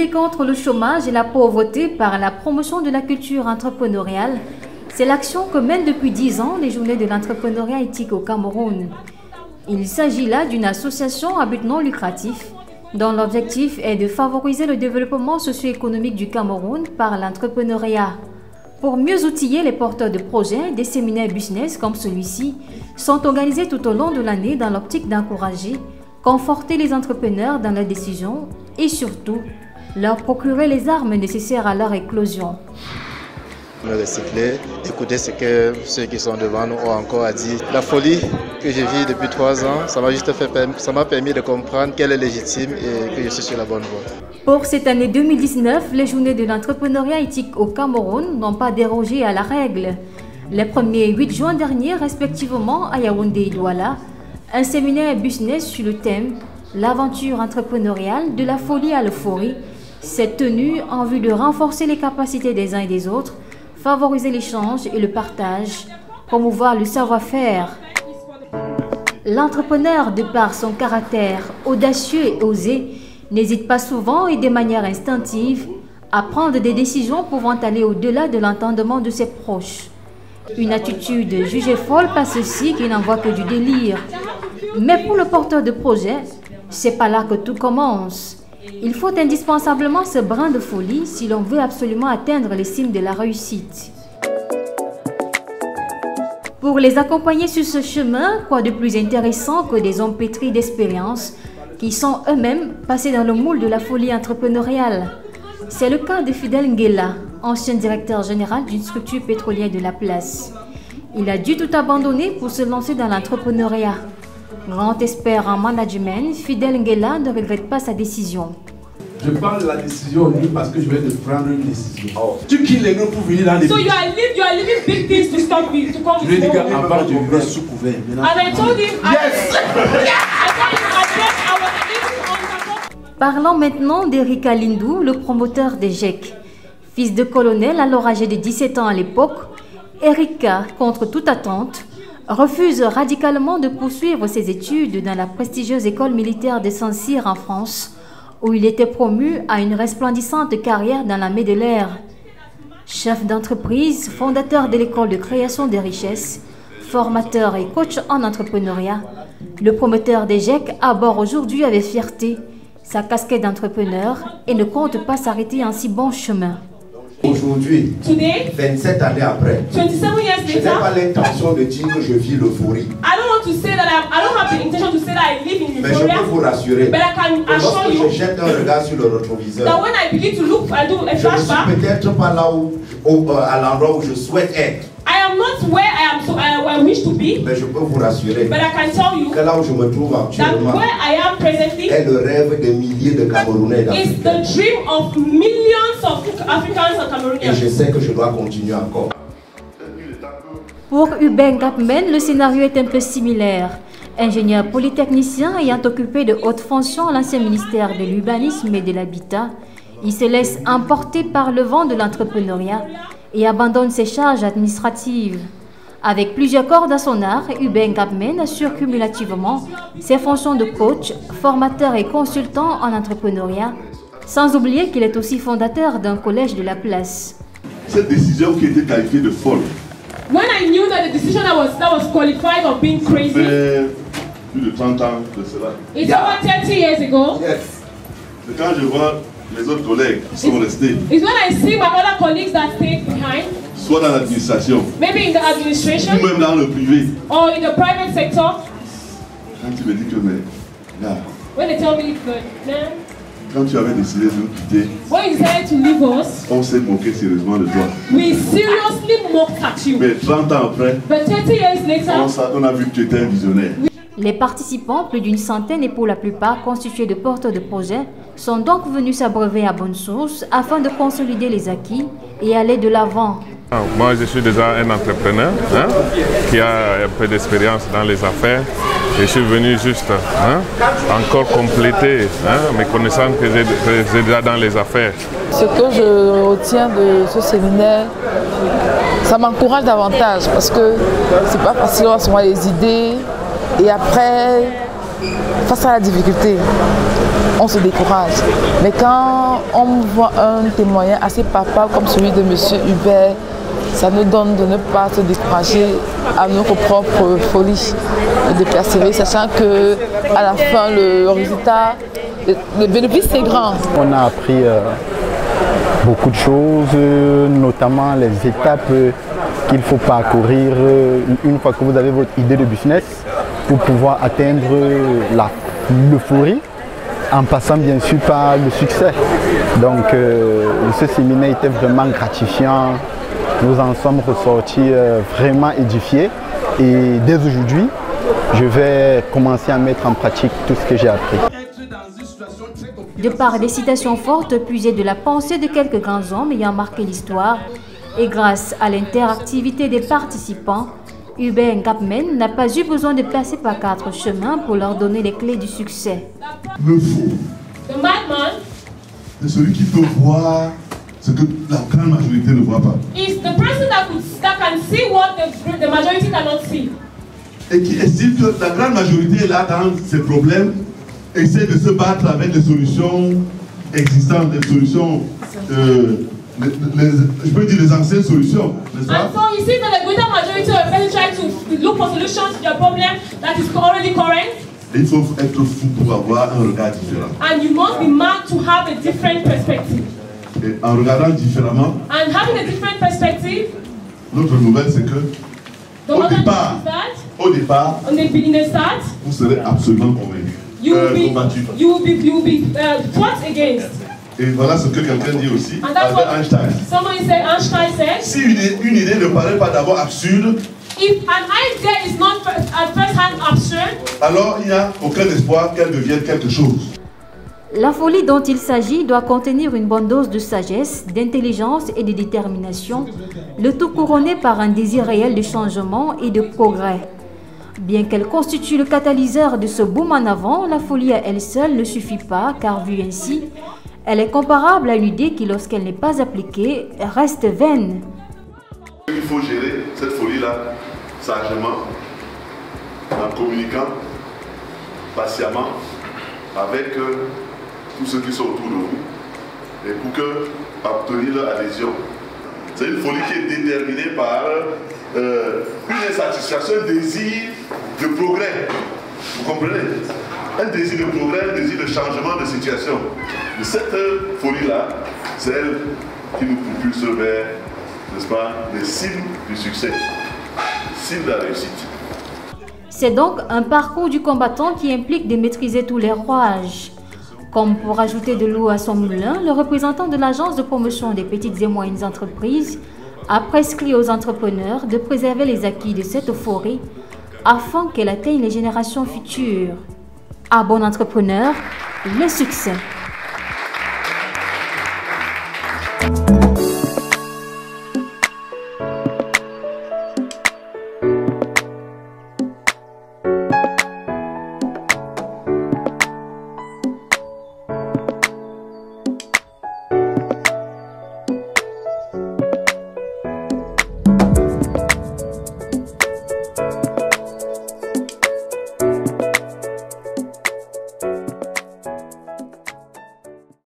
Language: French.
lutter contre le chômage et la pauvreté par la promotion de la culture entrepreneuriale, c'est l'action que mènent depuis 10 ans les Journées de l'entrepreneuriat éthique au Cameroun. Il s'agit là d'une association à but non lucratif dont l'objectif est de favoriser le développement socio-économique du Cameroun par l'entrepreneuriat. Pour mieux outiller les porteurs de projets, des séminaires business comme celui-ci sont organisés tout au long de l'année dans l'optique d'encourager, conforter les entrepreneurs dans leurs décisions et surtout leur procurer les armes nécessaires à leur éclosion. Me recycler, écouter ce que ceux qui sont devant nous ont encore à dire. La folie que je vis depuis 3 ans, ça m'a permis de comprendre qu'elle est légitime et que je suis sur la bonne voie. Pour cette année 2019, les Journées de l'entrepreneuriat éthique au Cameroun n'ont pas dérogé à la règle. Les 1er et 8 juin dernier, respectivement à Yaoundé et Douala, un séminaire business sur le thème « L'aventure entrepreneuriale de la folie à l'euphorie » s'est tenu en vue de renforcer les capacités des uns et des autres, favoriser l'échange et le partage, promouvoir le savoir-faire. L'entrepreneur, de par son caractère audacieux et osé, n'hésite pas souvent et de manière instinctive à prendre des décisions pouvant aller au-delà de l'entendement de ses proches. Une attitude jugée folle par ceux-ci qui n'envoient que du délire. Mais pour le porteur de projet, c'est pas là que tout commence. Il faut indispensablement ce brin de folie si l'on veut absolument atteindre les cimes de la réussite. Pour les accompagner sur ce chemin, quoi de plus intéressant que des hommes pétris d'expérience qui sont eux-mêmes passés dans le moule de la folie entrepreneuriale. C'est le cas de Fidel Nguela, ancien directeur général d'une structure pétrolière de la place. Il a dû tout abandonner pour se lancer dans l'entrepreneuriat. Grand expert en management, Fidel Nguela ne regrette pas sa décision. Je prends la décision parce que je vais te prendre une décision. Oh. Tu quittes les gens pour venir dans les... So you are leaving big things to stop me, to come to me. Je lui ai dit qu'avant je vivais sous couvert. And I told him... Yes! Parlons maintenant d'Eric Alindou, le promoteur des GEC. Fils de colonel, alors âgé de 17 ans à l'époque, Erika, contre toute attente, refuse radicalement de poursuivre ses études dans la prestigieuse école militaire de Saint-Cyr en France, où il était promu à une resplendissante carrière dans l'armée de l'air. Chef d'entreprise, fondateur de l'école de création des richesses, formateur et coach en entrepreneuriat, le promoteur des GEC aborde aujourd'hui avec fierté sa casquette d'entrepreneur et ne compte pas s'arrêter en si bon chemin. Aujourd'hui, 27 années après, je n'ai pas l'intention de dire que je vis l'euphorie. Mais je peux vous rassurer que lorsque je jette un regard sur le rétroviseur, je ne suis peut-être pas là à l'endroit où je souhaite être. I am not where I wish to be. Mais je peux vous rassurer que là où je me trouve actuellement est le rêve de milliers de Camerounais is the dream of millions of Africans and Cameroonians. Et je sais que je dois continuer encore. Pour Hubert Gapmen, le scénario est un peu similaire. Ingénieur polytechnicien ayant occupé de hautes fonctions à l'ancien ministère de l'Urbanisme et de l'Habitat, il se laisse emporter par le vent de l'entrepreneuriat et abandonne ses charges administratives. Avec plusieurs cordes à son arc, Hubert Gapmen assure cumulativement ses fonctions de coach, formateur et consultant en entrepreneuriat, sans oublier qu'il est aussi fondateur d'un collège de la place. Cette décision qui était qualifiée de folle. When I knew that the decision that was qualified of being crazy. Plus de 30 ans de cela. It's over 30 years ago. Yes. C'est quand je vois les autres collègues qui sont restés. It's when I see my other colleagues that stayed behind. Soit dans l'administration. Maybe in the administration. Ou même dans le privé. Or in the private sector. Quand tu me dis que mais là. When they tell me man. Quand tu avais décidé de nous quitter, when you decided to leave us, on s'est moqué sérieusement de toi. We seriously mocked at you. Mais 30 ans après, but 30 years later, on a vu que tu étais un visionnaire. Les participants, plus d'une centaine et pour la plupart constitués de porteurs de projets, sont donc venus s'abreuver à bonne source afin de consolider les acquis et aller de l'avant. Moi, je suis déjà un entrepreneur qui a un peu d'expérience dans les affaires. Je suis venu juste encore compléter mes connaissances que j'ai déjà dans les affaires. Ce que je retiens de ce séminaire, ça m'encourage davantage parce que c'est pas facile d'avoir les idées et après, face à la difficulté, on se décourage. Mais quand on voit un témoignage assez palpable comme celui de M. Hubert, ça nous donne de ne pas se décourager à notre propre folie, de persévérer, sachant qu'à la fin, le résultat, le bénéfice est grand. On a appris beaucoup de choses, notamment les étapes qu'il faut parcourir une fois que vous avez votre idée de business pour pouvoir atteindre l'euphorie en passant bien sûr par le succès. Donc ce séminaire était vraiment gratifiant. Nous en sommes ressortis vraiment édifiés et dès aujourd'hui, je vais commencer à mettre en pratique tout ce que j'ai appris. De par des citations fortes puisées de la pensée de quelques grands hommes ayant marqué l'histoire et grâce à l'interactivité des participants, Hubert Ngapmen n'a pas eu besoin de passer par 4 chemins pour leur donner les clés du succès. Le fou, c'est celui qui peut voir ce que la grande majorité ne voit pas. Is the person that can see what the majority cannot see. Et qui estime que la grande majorité est là dans ses problèmes, essaie de se battre avec les solutions existantes, les solutions, je peux dire les anciennes solutions, n'est-ce pas? And so you see that the greater majority of people try to look for solutions to their problem that is already current. Et il faut être fou pour avoir un regard différent. And you must be mad to have a different perspective. Et en regardant différemment, and having a different perspective, notre nouvelle c'est que au départ, vous serez absolument convaincu. You will be fought against. Et voilà ce que quelqu'un dit aussi, Albert Einstein. Einstein said, si une idée ne paraît pas d'abord absurde, if an idea is not at first hand absurd, alors il n'y a aucun espoir qu'elle devienne quelque chose. La folie dont il s'agit doit contenir une bonne dose de sagesse, d'intelligence et de détermination, le tout couronné par un désir réel de changement et de progrès. Bien qu'elle constitue le catalyseur de ce boom en avant, la folie à elle seule ne suffit pas, car vue ainsi, elle est comparable à une idée qui, lorsqu'elle n'est pas appliquée, reste vaine. Il faut gérer cette folie-là sagement, en communiquant patiemment avec tous ceux qui sont autour de vous et pour obtenir leur adhésion. C'est une folie qui est déterminée par une insatisfaction, un désir de progrès. Vous comprenez? Un désir de progrès, un désir de changement de situation. Et cette folie-là, c'est elle qui nous propulse vers, n'est-ce pas, les cibles du succès, les cibles de la réussite. C'est donc un parcours du combattant qui implique de maîtriser tous les rouages. Comme pour ajouter de l'eau à son moulin, le représentant de l'Agence de promotion des petites et moyennes entreprises a prescrit aux entrepreneurs de préserver les acquis de cette euphorie afin qu'elle atteigne les générations futures. À bon entrepreneur, le succès.